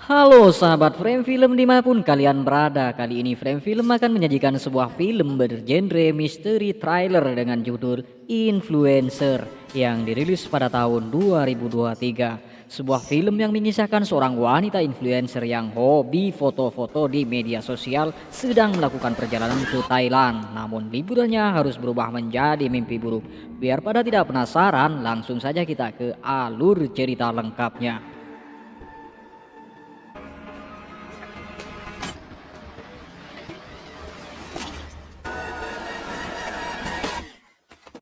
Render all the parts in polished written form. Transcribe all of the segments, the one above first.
Halo sahabat Frame Film dimanapun kalian berada. Kali ini Frame Film akan menyajikan sebuah film bergenre misteri thriller dengan judul Influencer yang dirilis pada tahun 2023. Sebuah film yang mengisahkan seorang wanita influencer yang hobi foto-foto di media sosial sedang melakukan perjalanan ke Thailand. Namun liburannya harus berubah menjadi mimpi buruk. Biar pada tidak penasaran, langsung saja kita ke alur cerita lengkapnya.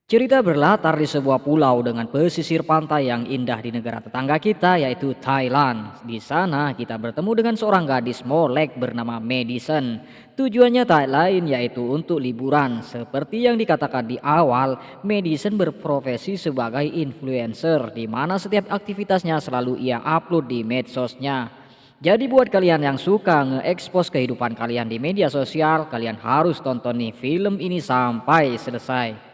Cerita berlatar di sebuah pulau dengan pesisir pantai yang indah di negara tetangga kita yaitu Thailand. Di sana kita bertemu dengan seorang gadis Molek bernama Madison. Tujuannya tak lain yaitu untuk liburan. Seperti yang dikatakan di awal, Madison berprofesi sebagai influencer di mana setiap aktivitasnya selalu ia upload di medsosnya. Jadi buat kalian yang suka nge-expose kehidupan kalian di media sosial, kalian harus tonton nih film ini sampai selesai.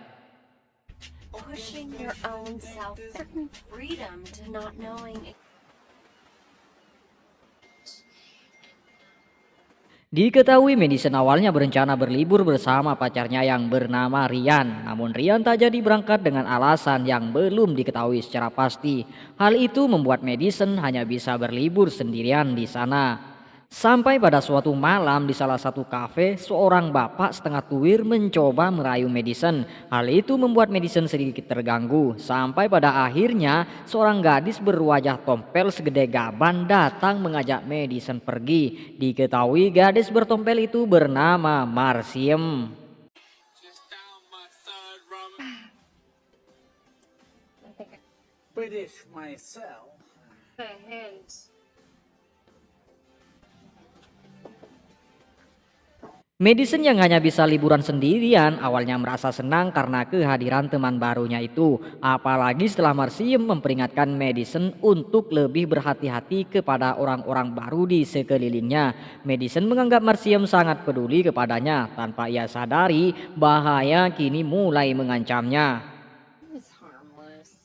Pushing your own self, certain freedom to not knowing. Diketahui Madison awalnya berencana berlibur bersama pacarnya yang bernama Rian. Namun Rian tak jadi berangkat dengan alasan yang belum diketahui secara pasti. Hal itu membuat Madison hanya bisa berlibur sendirian di sana. Sampai pada suatu malam di salah satu kafe, seorang bapak setengah tuwir mencoba merayu Madison. Hal itu membuat Madison sedikit terganggu. Sampai pada akhirnya seorang gadis berwajah tompel segede gaban datang mengajak Madison pergi. Diketahui gadis bertompel itu bernama Marsiem. British myself. Madison yang hanya bisa liburan sendirian awalnya merasa senang karena kehadiran teman barunya itu. Apalagi setelah Marsiem memperingatkan Madison untuk lebih berhati-hati kepada orang-orang baru di sekelilingnya. Madison menganggap Marsiem sangat peduli kepadanya tanpa ia sadari bahaya kini mulai mengancamnya. It's harmless.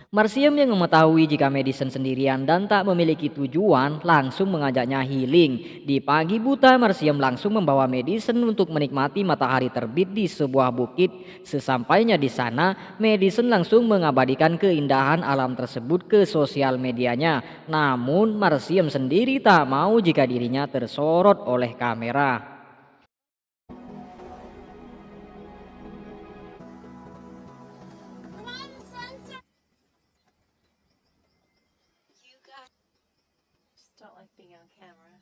Marsiem yang mengetahui jika Madison sendirian dan tak memiliki tujuan langsung mengajaknya healing. Di pagi buta Marsiem langsung membawa Madison untuk menikmati matahari terbit di sebuah bukit. Sesampainya di sana, Madison langsung mengabadikan keindahan alam tersebut ke sosial medianya. Namun Marsiem sendiri tak mau jika dirinya tersorot oleh kamera. Come on, sunset. You guys just don't like being on camera.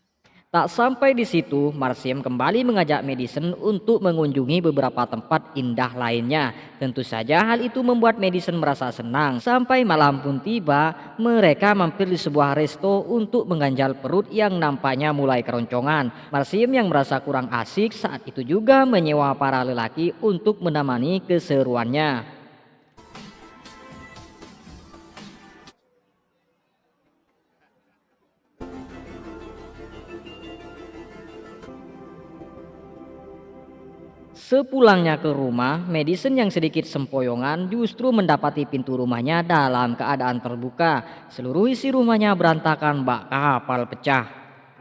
Tak sampai di situ, Marsiem kembali mengajak Madison untuk mengunjungi beberapa tempat indah lainnya. Tentu saja hal itu membuat Madison merasa senang. Sampai malam pun tiba, mereka mampir di sebuah resto untuk mengganjal perut yang nampaknya mulai keroncongan. Marsiem yang merasa kurang asik saat itu juga menyewa para lelaki untuk menemani keseruannya. Sepulangnya ke rumah, Madison yang sedikit sempoyongan justru mendapati pintu rumahnya dalam keadaan terbuka. Seluruh isi rumahnya berantakan bak kapal pecah.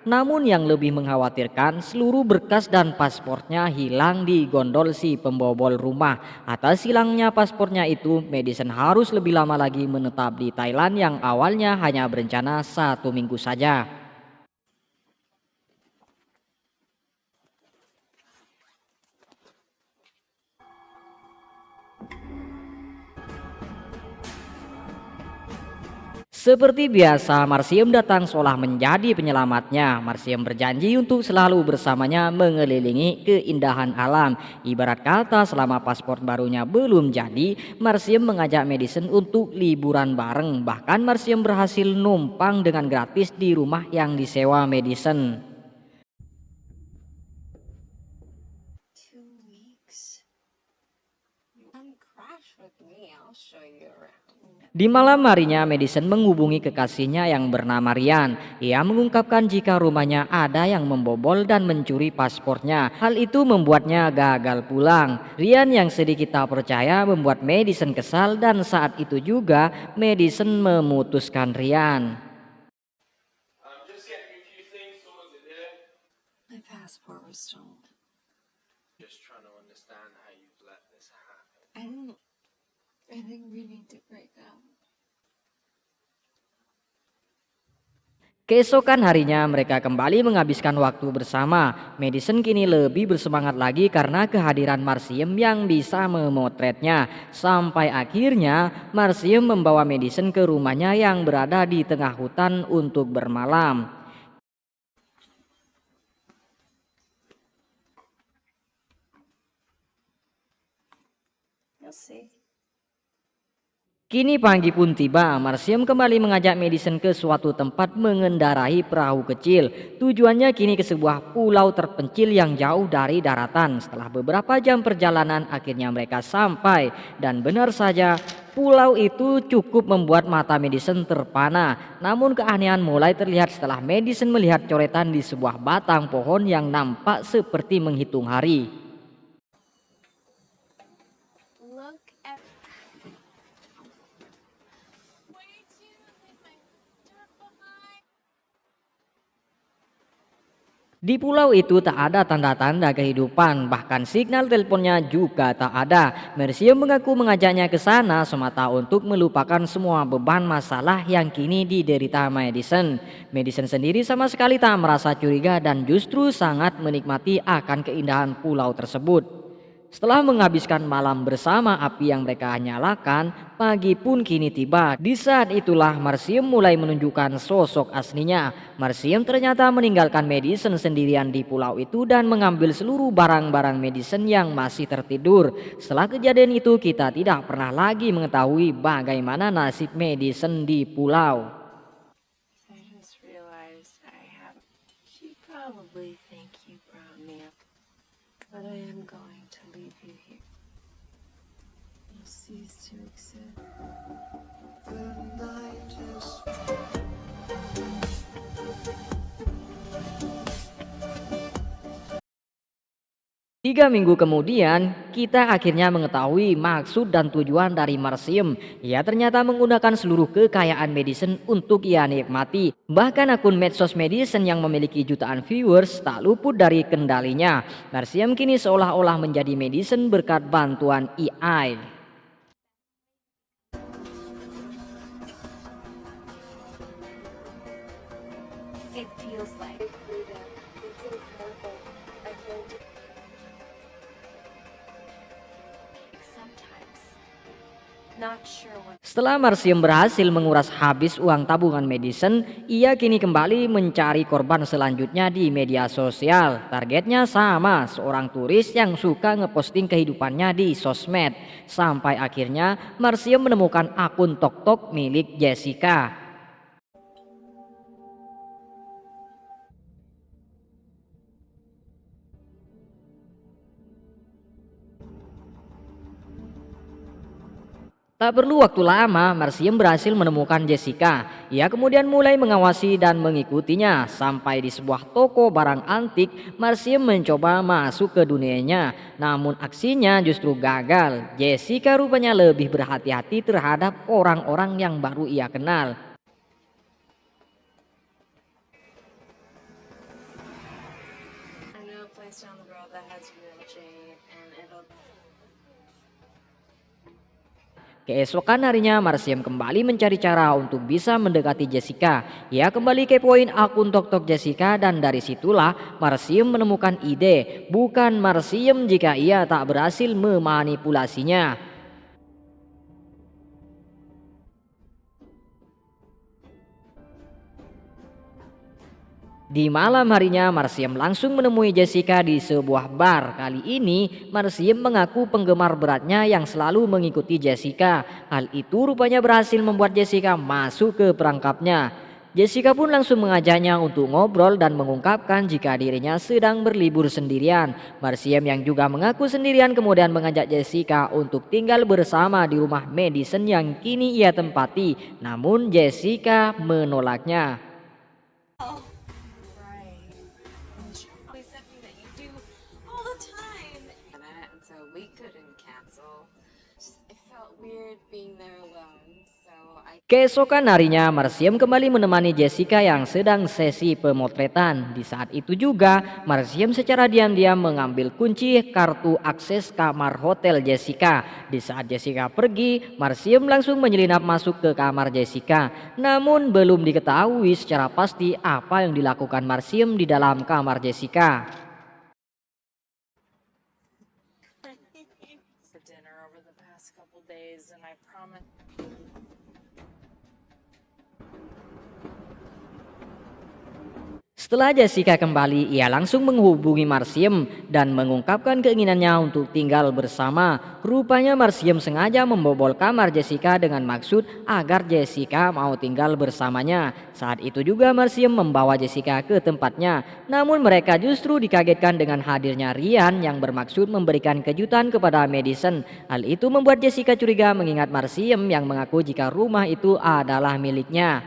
Namun yang lebih mengkhawatirkan, seluruh berkas dan paspornya hilang di gondol si pembobol rumah. Atas hilangnya paspornya itu, Madison harus lebih lama lagi menetap di Thailand yang awalnya hanya berencana 1 minggu saja. Seperti biasa, Marsiem datang seolah menjadi penyelamatnya. Marsiem berjanji untuk selalu bersamanya mengelilingi keindahan alam. Ibarat kata selama paspor barunya belum jadi, Marsiem mengajak Madison untuk liburan bareng. Bahkan Marsiem berhasil numpang dengan gratis di rumah yang disewa Madison. 2 weeks. Come crash with me. I'll show you around. Di malam harinya, Madison menghubungi kekasihnya yang bernama Ryan. Ia mengungkapkan jika rumahnya ada yang membobol dan mencuri paspornya. Hal itu membuatnya gagal pulang. Ryan yang sedikit tak percaya membuat Madison kesal dan saat itu juga Madison memutuskan Ryan. Just getting a few things sorted here. My passport was stolen. Just trying to understand how you've let this happen. I think we need to break up. Keesokan harinya mereka kembali menghabiskan waktu bersama. Madison kini lebih bersemangat lagi karena kehadiran Marcium yang bisa memotretnya. Sampai akhirnya Marcium membawa Madison ke rumahnya yang berada di tengah hutan untuk bermalam. You'll see. Kini pagi pun tiba, Marcium kembali mengajak Madison ke suatu tempat mengendarai perahu kecil. Tujuannya kini ke sebuah pulau terpencil yang jauh dari daratan. Setelah beberapa jam perjalanan akhirnya mereka sampai. Dan benar saja, pulau itu cukup membuat mata Madison terpana. Namun keanehan mulai terlihat setelah Madison melihat coretan di sebuah batang pohon yang nampak seperti menghitung hari. Look at. Di pulau itu tak ada tanda-tanda kehidupan, bahkan signal teleponnya juga tak ada. Marcium mengaku mengajaknya ke sana semata untuk melupakan semua beban masalah yang kini diderita Madison. Madison sendiri sama sekali tak merasa curiga dan justru sangat menikmati akan keindahan pulau tersebut. Setelah menghabiskan malam bersama api yang mereka nyalakan, pagi pun kini tiba. Di saat itulah Marcium mulai menunjukkan sosok aslinya. Marcium ternyata meninggalkan Madison sendirian di pulau itu dan mengambil seluruh barang-barang Madison yang masih tertidur. Setelah kejadian itu kita tidak pernah lagi mengetahui bagaimana nasib Madison di pulau. I just realized I have. She probably think you brought me up, but I am going to leave you here. You'll cease to exist. Tiga minggu kemudian, kita akhirnya mengetahui maksud dan tujuan dari Marcium. Ia ternyata menggunakan seluruh kekayaan Madison untuk ia nikmati. Bahkan akun medsos Madison yang memiliki jutaan viewers tak luput dari kendalinya. Marcium kini seolah-olah menjadi Madison berkat bantuan AI. It feels like. Sometimes. Not sure what. Setelah Marcium berhasil menguras habis uang tabungan Madison, ia kini kembali mencari korban selanjutnya di media sosial. Targetnya sama, seorang turis yang suka ngeposting kehidupannya di sosmed. Sampai akhirnya Marcium menemukan akun TokTok milik Jessica. Tak perlu waktu lama, Marcium berhasil menemukan Jessica. Ia kemudian mulai mengawasi dan mengikutinya. Sampai di sebuah toko barang antik, Marcium mencoba masuk ke dunianya. Namun aksinya justru gagal. Jessica rupanya lebih berhati-hati terhadap orang-orang yang baru ia kenal. I know a place down the road that has real jade and it'll. Keesokan harinya Marcium kembali mencari cara untuk bisa mendekati Jessica. Ia kembali kepoin akun TokTok Jessica dan dari situlah Marcium menemukan ide. Bukan Marcium jika ia tak berhasil memanipulasinya. Di malam harinya Marcium langsung menemui Jessica di sebuah bar. Kali ini Marcium mengaku penggemar beratnya yang selalu mengikuti Jessica. Hal itu rupanya berhasil membuat Jessica masuk ke perangkapnya. Jessica pun langsung mengajaknya untuk ngobrol dan mengungkapkan jika dirinya sedang berlibur sendirian. Marcium yang juga mengaku sendirian kemudian mengajak Jessica untuk tinggal bersama di rumah Madison yang kini ia tempati. Namun Jessica menolaknya. Right. And it's always something that you do all the time. And so we couldn't cancel. It felt weird being there alone. So I Keesokan harinya, Marcium kembali menemani Jessica yang sedang sesi pemotretan. Di saat itu juga, Marcium secara diam-diam mengambil kunci kartu akses kamar hotel Jessica. Di saat Jessica pergi, Marcium langsung menyelinap masuk ke kamar Jessica. Namun belum diketahui secara pasti apa yang dilakukan Marcium di dalam kamar Jessica. for dinner over the past couple days, and I promise. Setelah Jessica kembali, ia langsung menghubungi Marcium dan mengungkapkan keinginannya untuk tinggal bersama. Rupanya Marcium sengaja membobol kamar Jessica dengan maksud agar Jessica mau tinggal bersamanya. Saat itu juga Marcium membawa Jessica ke tempatnya. Namun mereka justru dikagetkan dengan hadirnya Ryan yang bermaksud memberikan kejutan kepada Madison. Hal itu membuat Jessica curiga mengingat Marcium yang mengaku jika rumah itu adalah miliknya.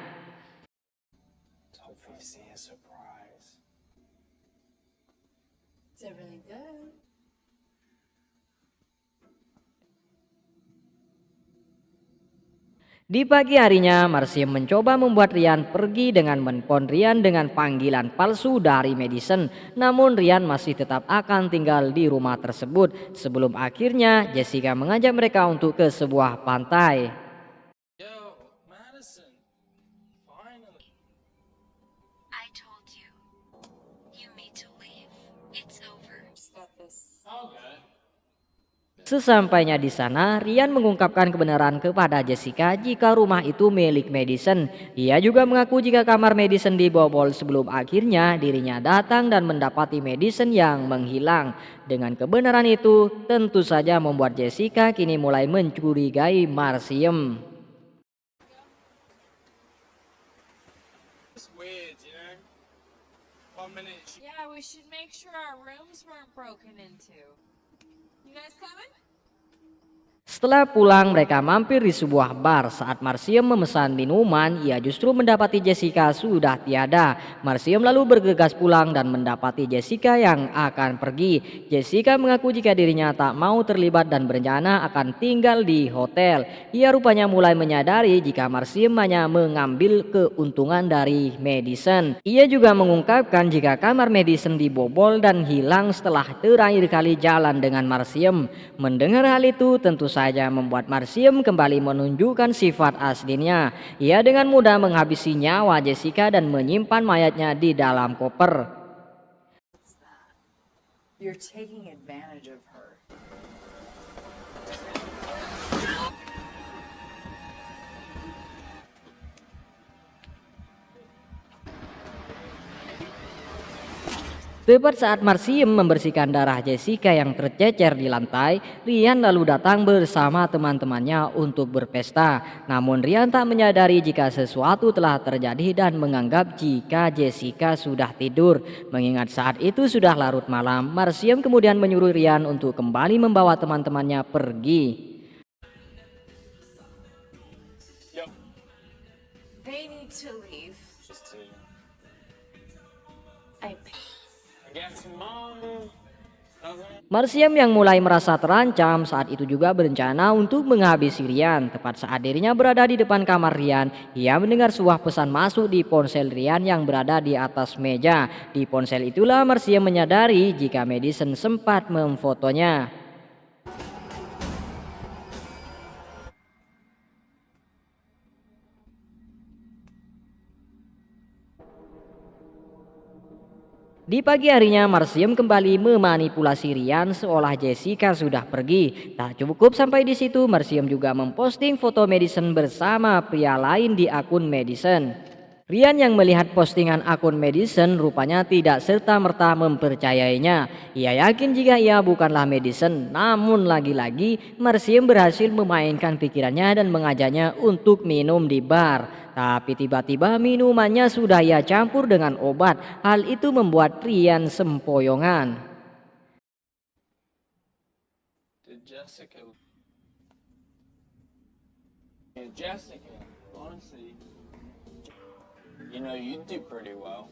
Hopefully see a surprise. Is it really good? Di pagi harinya, Marcium mencoba membuat Ryan pergi dengan menelpon Ryan dengan panggilan palsu dari Madison. Namun Ryan masih tetap akan tinggal di rumah tersebut. Sebelum akhirnya Jessica mengajak mereka untuk ke sebuah pantai. Yo, Madison. Finally. I told you. You need to leave. It's over. Just got this. Okay. Sesampainya di sana, Ryan mengungkapkan kebenaran kepada Jessica jika rumah itu milik Madison. Ia juga mengaku jika kamar Madison dibobol sebelum akhirnya dirinya datang dan mendapati Madison yang menghilang. Dengan kebenaran itu, tentu saja membuat Jessica kini mulai mencurigai Marcium. It's weird, you know? 1 minute. Yeah, we should make sure our rooms weren't broken into. You guys coming? Setelah pulang, mereka mampir di sebuah bar. Saat Marcium memesan minuman, ia justru mendapati Jessica sudah tiada. Marcium lalu bergegas pulang dan mendapati Jessica yang akan pergi. Jessica mengaku jika dirinya tak mau terlibat dan berencana akan tinggal di hotel. Ia rupanya mulai menyadari jika Marcium hanya mengambil keuntungan dari Madison. Ia juga mengungkapkan jika kamar Madison dibobol dan hilang setelah terakhir kali jalan dengan Marcium. Mendengar hal itu tentu saja membuat Marcium kembali menunjukkan sifat aslinya. Ia dengan mudah menghabisi nyawa Jessica dan menyimpan mayatnya di dalam koper. You're taking advantage of her. Tepat saat Marcium membersihkan darah Jessica yang tercecer di lantai, Ryan lalu datang bersama teman-temannya untuk berpesta. Namun Ryan tak menyadari jika sesuatu telah terjadi dan menganggap jika Jessica sudah tidur. Mengingat saat itu sudah larut malam, Marcium kemudian menyuruh Ryan untuk kembali membawa teman-temannya pergi. Yo, They need to leave. just to. I I guess mom doesn't. Marcium yang mulai merasa terancam saat itu juga berencana untuk menghabisi Ryan. Tepat saat dirinya berada di depan kamar Ryan, ia mendengar sebuah pesan masuk di ponsel Ryan yang berada di atas meja. Di ponsel itulah Marcium menyadari jika Madison sempat memfotonya. Di pagi harinya Marcium kembali memanipulasi Ryan seolah Jessica sudah pergi. Tak cukup sampai di situ, Marcium juga memposting foto Madison bersama pria lain di akun Madison. Rian yang melihat postingan akun Madison rupanya tidak serta-merta mempercayainya. Ia yakin jika ia bukanlah Madison, namun lagi-lagi Marcium berhasil memainkan pikirannya dan mengajaknya untuk minum di bar. Tapi tiba-tiba minumannya sudah ia campur dengan obat. Hal itu membuat Rian sempoyongan. Did Jessica? Yeah, Jessica. Honestly, you know you do pretty well.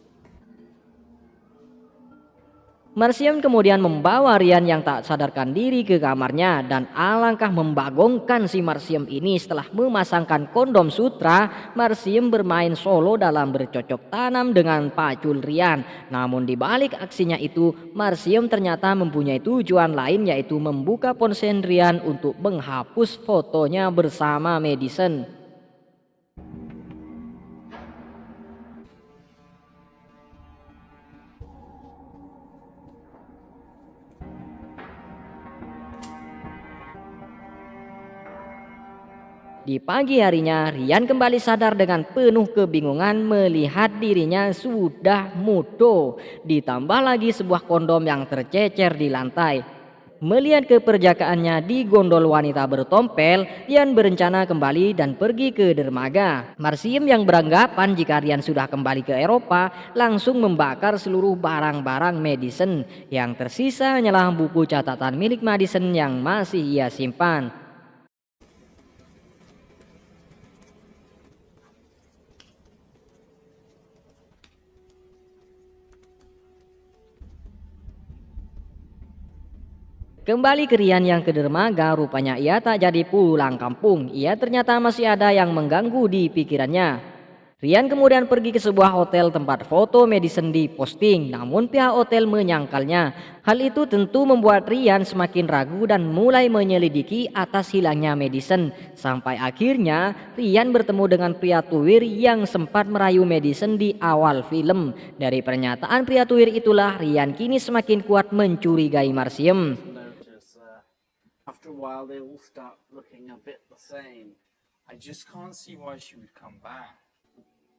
Marcium kemudian membawa Rian yang tak sadarkan diri ke kamarnya dan alangkah membagongkan si Marcium ini setelah memasangkan kondom sutra. Marcium bermain solo dalam bercocok tanam dengan pacul Rian. Namun di balik aksinya itu, Marcium ternyata mempunyai tujuan lain, yaitu membuka ponsel Rian untuk menghapus fotonya bersama Madison. Di pagi harinya, Rian kembali sadar dengan penuh kebingungan melihat dirinya sudah mudo. Ditambah lagi sebuah kondom yang tercecer di lantai. Melihat keperjakaannya di gondol wanita bertompel, Rian berencana kembali dan pergi ke dermaga. Marcium yang beranggapan jika Rian sudah kembali ke Eropa, langsung membakar seluruh barang-barang Madison. Yang tersisa hanyalah buku catatan milik Madison yang masih ia simpan. Kembali ke Rian yang ke dermaga, rupanya ia tak jadi pulang kampung. Ia ternyata masih ada yang mengganggu di pikirannya. Rian kemudian pergi ke sebuah hotel tempat foto Madison diposting, namun pihak hotel menyangkalnya. Hal itu tentu membuat Rian semakin ragu dan mulai menyelidiki atas hilangnya Madison. Sampai akhirnya Rian bertemu dengan pria tuwir yang sempat merayu Madison di awal film. Dari pernyataan pria tuwir itulah Rian kini semakin kuat mencurigai Marcium. Notice after a while they all start looking a bit the same. I just can't see why she would come back.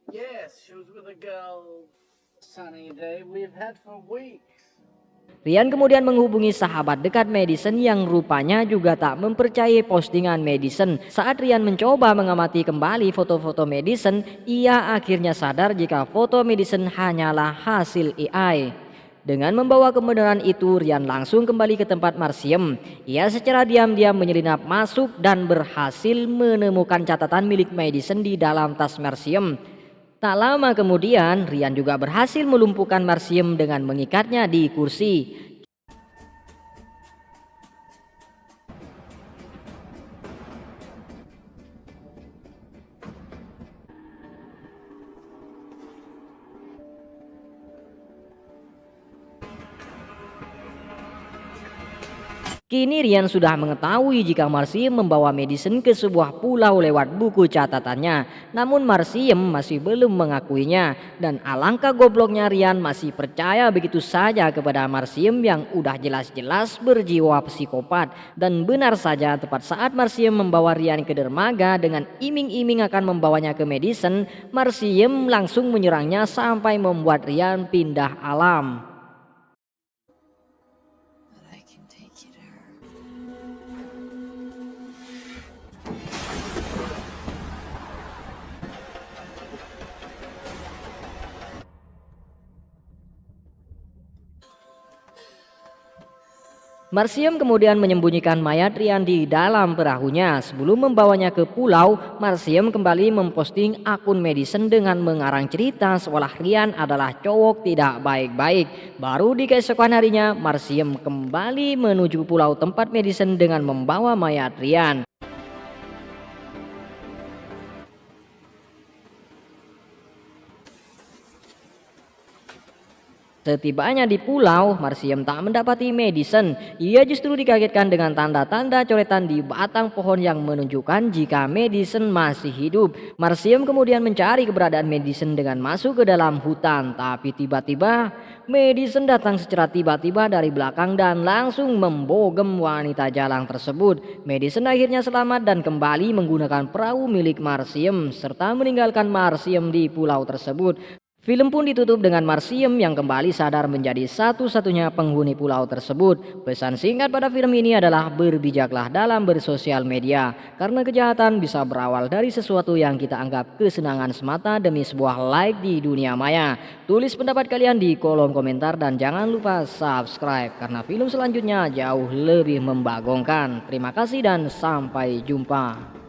Yes, she was with a girl sunny day we've had for weeks. Rian kemudian menghubungi sahabat dekat Madison yang rupanya juga tak mempercayai postingan Madison. Saat Rian mencoba mengamati kembali foto-foto Madison, ia akhirnya sadar jika foto Madison hanyalah hasil AI. Dengan membawa kebenaran itu, Rian langsung kembali ke tempat Marcium. Ia secara diam-diam menyelinap masuk dan berhasil menemukan catatan milik Madison di dalam tas Marcium. Tak lama kemudian, Rian juga berhasil melumpuhkan Marcium dengan mengikatnya di kursi. Kini Rian sudah mengetahui jika Marcium membawa Madison ke sebuah pulau lewat buku catatannya. Namun Marcium masih belum mengakuinya. Dan alangkah gobloknya Rian masih percaya begitu saja kepada Marcium yang udah jelas-jelas berjiwa psikopat. Dan benar saja, tepat saat Marcium membawa Rian ke dermaga dengan iming-iming akan membawanya ke Madison, Marcium langsung menyerangnya sampai membuat Rian pindah alam. But I can take you to her. Marcium kemudian menyembunyikan mayat Rian di dalam perahunya. Sebelum membawanya ke pulau, Marcium kembali memposting akun Madison dengan mengarang cerita seolah Rian adalah cowok tidak baik-baik. Baru di keesokan harinya, Marcium kembali menuju pulau tempat Madison dengan membawa mayat Rian. Setibanya di pulau, Marsium tak mendapati Madison. Ia justru dikagetkan dengan tanda-tanda coretan di batang pohon yang menunjukkan jika Madison masih hidup. Marsium kemudian mencari keberadaan Madison dengan masuk ke dalam hutan. Tapi tiba-tiba Madison datang secara tiba-tiba dari belakang dan langsung membogem wanita jalang tersebut. Madison akhirnya selamat dan kembali menggunakan perahu milik Marsium serta meninggalkan Marsium di pulau tersebut. Film pun ditutup dengan Marsium yang kembali sadar menjadi satu-satunya penghuni pulau tersebut. Pesan singkat pada film ini adalah berbijaklah dalam bersosial media, karena kejahatan bisa berawal dari sesuatu yang kita anggap kesenangan semata demi sebuah like di dunia maya. Tulis pendapat kalian di kolom komentar dan jangan lupa subscribe karena film selanjutnya jauh lebih membagongkan. Terima kasih dan sampai jumpa.